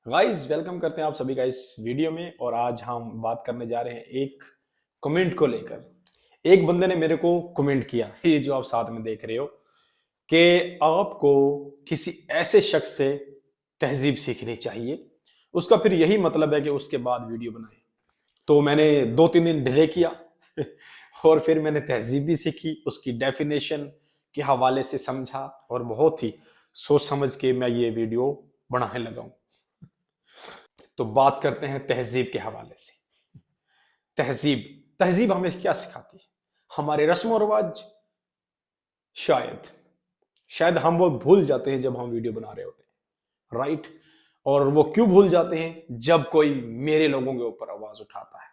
Guys welcome करते हैं आप सभी का इस वीडियो में। और आज हम बात करने जा रहे हैं एक कमेंट को लेकर। एक बंदे ने मेरे को कमेंट किया, ये जो आप साथ में देख रहे हो, कि आपको किसी ऐसे शख्स से तहजीब सीखनी चाहिए। उसका फिर यही मतलब है कि उसके बाद वीडियो बनाए। तो मैंने 2-3 दिन डिले किया और फिर मैंने तहजीब भी सीखी, उसकी डेफिनेशन के हवाले से समझा और बहुत ही सोच समझ के मैं ये वीडियो बनाने लगा हूं। तो बात करते हैं तहजीब के हवाले से। तहजीब तहजीब हमें क्या सिखाती है? हमारे रस्म और रिवाज। शायद शायद हम वो भूल जाते हैं जब हम वीडियो बना रहे होते हैं, राइट? और वो क्यों भूल जाते हैं? जब कोई मेरे लोगों के ऊपर आवाज उठाता है,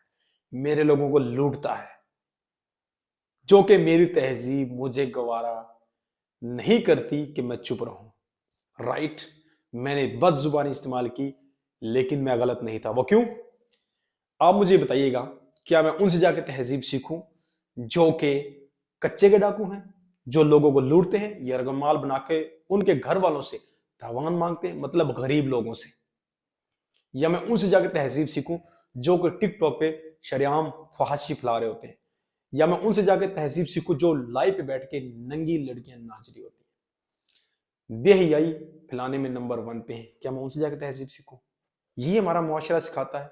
मेरे लोगों को लूटता है, जो कि मेरी तहजीब मुझे गवारा नहीं करती कि मैं चुप रहूं, राइट? मैंने बदजुबानी इस्तेमाल की, लेकिन मैं गलत नहीं था। वो क्यों? आप मुझे बताइएगा, क्या मैं उनसे जाके तहजीब सीखूं जो कि कच्चे के डाकू हैं, जो लोगों को लूटते हैं, यरगमाल बना के उनके घर वालों से तावान मांगते हैं, मतलब गरीब लोगों से? या मैं उनसे जाके तहजीब सीखूं जो कि टिकटॉक पे शरेआम फहाशी फैला रहे होते हैं? या मैं उनसे जाके तहजीब सीखूं जो लाइव पे बैठ के नंगी लड़कियां नाच रही होती हैं, बेहयाई फैलाने में नंबर 1 पे है? क्या मैं उनसे जाके तहजीब सीखूं? ये हमारा मुआशरा सिखाता है।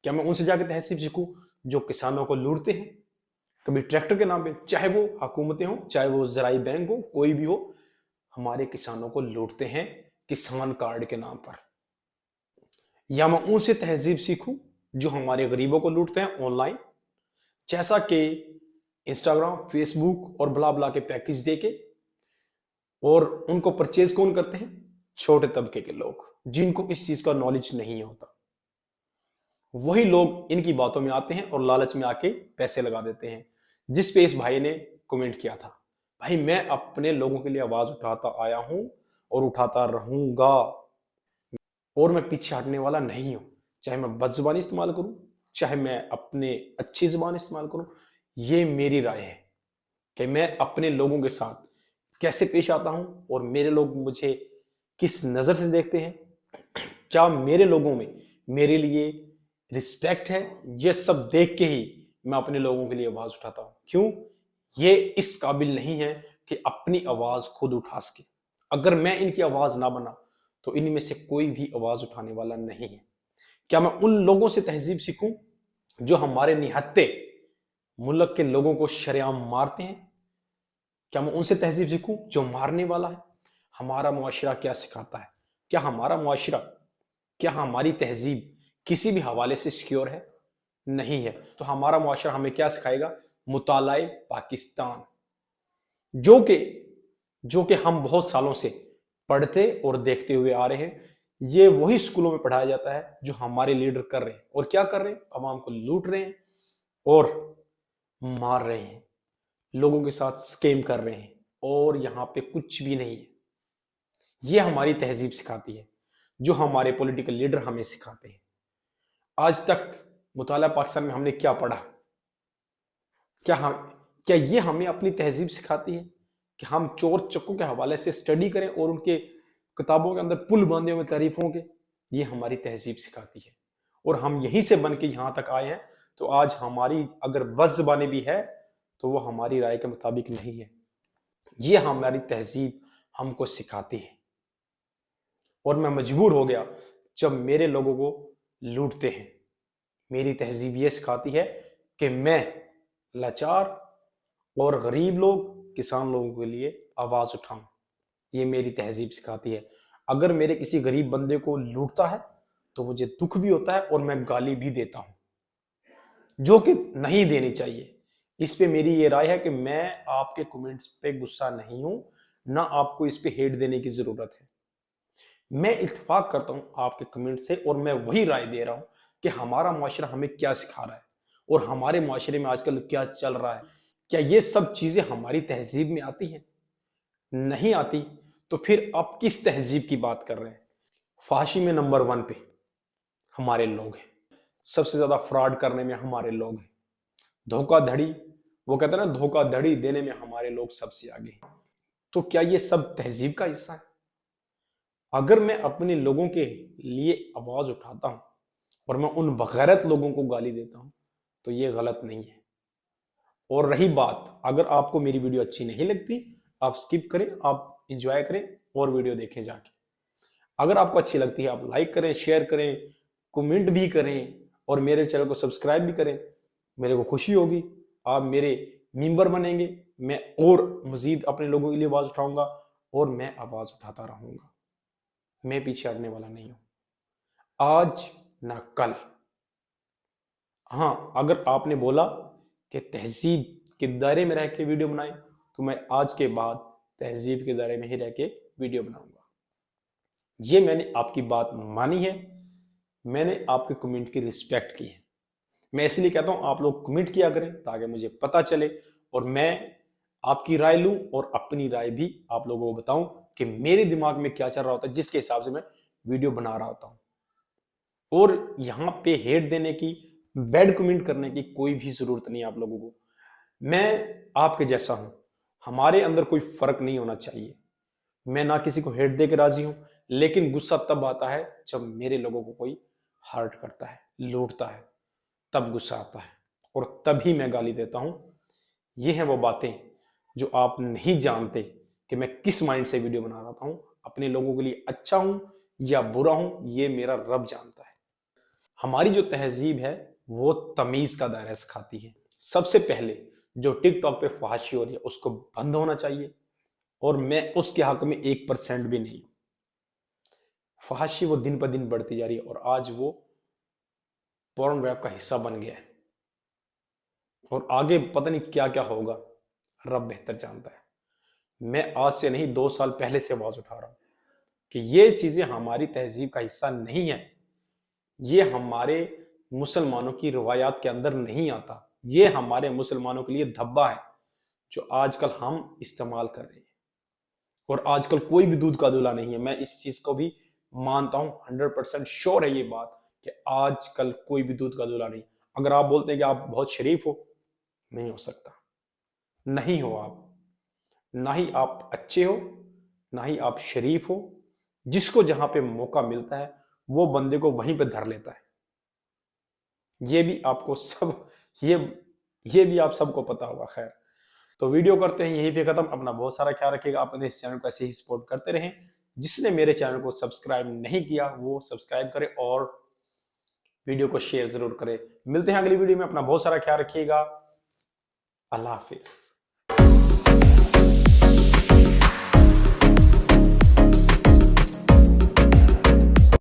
क्या मैं उनसे जाके तहजीब सीखूं जो किसानों को लूटते हैं, कभी ट्रैक्टर के नाम पे, चाहे वो हुकूमतें हो, चाहे वो ज़राई बैंक हो, कोई भी हो, हमारे किसानों को लूटते हैं किसान कार्ड के नाम पर? या मैं उनसे तहजीब सीखूं जो हमारे गरीबों को लूटते हैं ऑनलाइन, जैसा कि इंस्टाग्राम, फेसबुक और ब्ला ब्ला के पैकेज देके? और उनको परचेज कौन करते हैं? छोटे तबके के लोग, जिनको इस चीज का नॉलेज नहीं होता। वही लोग इनकी बातों में आते हैं और लालच में आके पैसे लगा देते हैं। जिस पे इस भाई ने कमेंट किया था, भाई मैं अपने लोगों के लिए आवाज उठाता आया हूं और उठाता रहूंगा, और मैं पीछे हटने वाला नहीं हूं। चाहे मैं बदजुबानी इस्तेमाल करूं, चाहे मैं अपने अच्छी जुबान इस्तेमाल करूं। ये मेरी राय है कि मैं अपने लोगों के साथ कैसे पेश आता हूं और मेरे लोग मुझे किस नजर से देखते हैं। क्या मेरे लोगों में मेरे लिए रिस्पेक्ट है? ये सब देख के ही मैं अपने लोगों के लिए आवाज उठाता हूं। क्यों? ये इस काबिल नहीं है कि अपनी आवाज खुद उठा सके। अगर मैं इनकी आवाज ना बना तो इनमें से कोई भी आवाज उठाने वाला नहीं है। क्या मैं उन लोगों से तहजीब सीखूं जो हमारे निहत्ते मुल्क के लोगों को शरेआम मारते हैं? क्या मैं उनसे तहजीब सीखूं जो मारने वाला है? हमारा मुआशरा क्या सिखाता है? क्या हमारा मुआशरा, क्या हमारी तहजीब किसी भी हवाले से सिक्योर है? नहीं है। तो हमारा मुआशरा हमें क्या सिखाएगा? मुतालाए पाकिस्तान, जो कि हम बहुत सालों से पढ़ते और देखते हुए आ रहे हैं। ये वही स्कूलों में पढ़ाया जाता है जो हमारे लीडर कर रहे हैं। और क्या कर रहे हैं? अवाम को लूट रहे हैं और मार रहे हैं, लोगों के साथ स्कैम कर रहे हैं, और यहां पे कुछ भी नहीं है। ये हमारी तहजीब सिखाती है, जो हमारे पॉलिटिकल लीडर हमें सिखाते हैं। आज तक मुताला पाकिस्तान में हमने क्या पढ़ा? क्या हम क्या ये हमें अपनी तहजीब सिखाती है कि हम चोर चक्कों के हवाले से स्टडी करें और उनके किताबों के अंदर पुल बांधे हुए तारीफों के? ये हमारी तहजीब सिखाती है। और हम यहीं से बन के यहां तक आए हैं। तो आज हमारी अगर बस ज़बानी भी है तो वो हमारी राय के मुताबिक नहीं है। ये हमारी तहजीब हमको सिखाती है। और मैं मजबूर हो गया जब मेरे लोगों को लूटते हैं। मेरी तहजीब ये सिखाती है कि मैं लाचार और गरीब लोग, किसान लोगों के लिए आवाज उठाऊं। ये मेरी तहजीब सिखाती है। अगर मेरे किसी गरीब बंदे को लूटता है तो मुझे दुख भी होता है और मैं गाली भी देता हूं, जो कि नहीं देनी चाहिए। इस पे मेरी ये राय है कि मैं आपके कमेंट्स पे गुस्सा नहीं हूं, ना आपको इस पे हेट देने की जरूरत है। मैं इत्तेफाक करता हूं आपके कमेंट से, और मैं वही राय दे रहा हूं कि हमारा मुआशरा हमें क्या सिखा रहा है और हमारे मुआशरे में आजकल क्या चल रहा है। क्या ये सब चीजें हमारी तहजीब में आती हैं? नहीं आती तो फिर आप किस तहजीब की बात कर रहे हैं? फाशी में नंबर 1 पे हमारे लोग हैं। सबसे ज्यादा फ्रॉड करने में हमारे लोग हैं। धोखाधड़ी, वो कहते हैं ना, धोखाधड़ी देने में हमारे लोग सबसे आगे हैं। तो क्या ये सब तहजीब का हिस्सा है? अगर मैं अपने लोगों के लिए आवाज उठाता हूं और मैं उन बगैरत लोगों को गाली देता हूं तो ये गलत नहीं है। और रही बात, अगर आपको मेरी वीडियो अच्छी नहीं लगती, आप स्किप करें, आप इंजॉय करें और वीडियो देखें जाके। अगर आपको अच्छी लगती है आप लाइक करें, शेयर करें, कमेंट भी करें और मेरे चैनल को सब्सक्राइब भी करें। मेरे को खुशी होगी, आप मेरे मेंबर बनेंगे, मैं और मजीद अपने लोगों के लिए आवाज उठाऊंगा और मैं आवाज उठाता रहूंगा। मैं पीछे हटने वाला नहीं हूं, आज ना कल। हाँ, अगर आपने बोला कि तहजीब के दायरे में रह के वीडियो बनाए तो मैं आज के बाद तहजीब के दायरे में ही रह के वीडियो बनाऊंगा। ये मैंने आपकी बात मानी है, मैंने आपके कमेंट की रिस्पेक्ट की है। मैं इसलिए कहता हूं आप लोग कमेंट किया करें ताकि मुझे पता चले और मैं आपकी राय लूं और अपनी राय भी आप लोगों को बताऊं कि मेरे दिमाग में क्या चल रहा होता है, जिसके हिसाब से मैं वीडियो बना रहा होता हूं। और यहां पे हेट देने की, बैड कमेंट करने की कोई भी जरूरत नहीं है आप लोगों को। मैं आपके जैसा हूं, हमारे अंदर कोई फर्क नहीं होना चाहिए। मैं ना किसी को हेट दे के राजी हूं, लेकिन गुस्सा तब आता है जब मेरे लोगों को कोई हर्ट करता है, लूटता है, तब गुस्सा आता है और तभी मैं गाली देता हूं। ये हैं वो बातें जो आप नहीं जानते कि मैं किस माइंड से वीडियो बना रहा हूं। अपने लोगों के लिए अच्छा हूं या बुरा हूं, ये मेरा रब जानता है। हमारी जो तहजीब है वो तमीज का दायरा सिखाती है। सबसे पहले जो टिकटॉक पे फहाशी हो रही है उसको बंद होना चाहिए और मैं उसके हक में 1% भी नहीं हूं। फहाशी वो दिन पर दिन बढ़ती जा रही है और आज वो पोर्न वेब का हिस्सा बन गया है और आगे पता नहीं क्या क्या होगा, रब बेहतर जानता है। मैं आज से नहीं 2 साल पहले से आवाज उठा रहा हूं कि ये चीजें हमारी तहजीब का हिस्सा नहीं है, ये हमारे मुसलमानों की रवायात के अंदर नहीं आता, ये हमारे मुसलमानों के लिए धब्बा है जो आजकल हम इस्तेमाल कर रहे हैं। और आजकल कोई भी दूध का दूल्हा नहीं है, मैं इस चीज को भी मानता हूं, 100% श्योर है ये बात कि आजकल कोई भी दूध का दूल्हा नहीं। अगर आप बोलते हैं कि आप बहुत शरीफ हो, नहीं हो सकता, नहीं हो आप, ना ही आप अच्छे हो, ना ही आप शरीफ हो। जिसको जहां पे मौका मिलता है वो बंदे को वहीं पे धर लेता है। ये भी आपको सब ये भी आप सबको पता होगा। खैर, तो वीडियो करते हैं यही पे खत्म। अपना बहुत सारा ख्याल रखिएगा, अपने इस चैनल को ऐसे ही सपोर्ट करते रहें। जिसने मेरे चैनल को सब्सक्राइब नहीं किया वो सब्सक्राइब करे और वीडियो को शेयर जरूर करें। मिलते हैं अगली वीडियो में, अपना बहुत सारा ख्याल रखिएगा। अल्लाह हाफिज।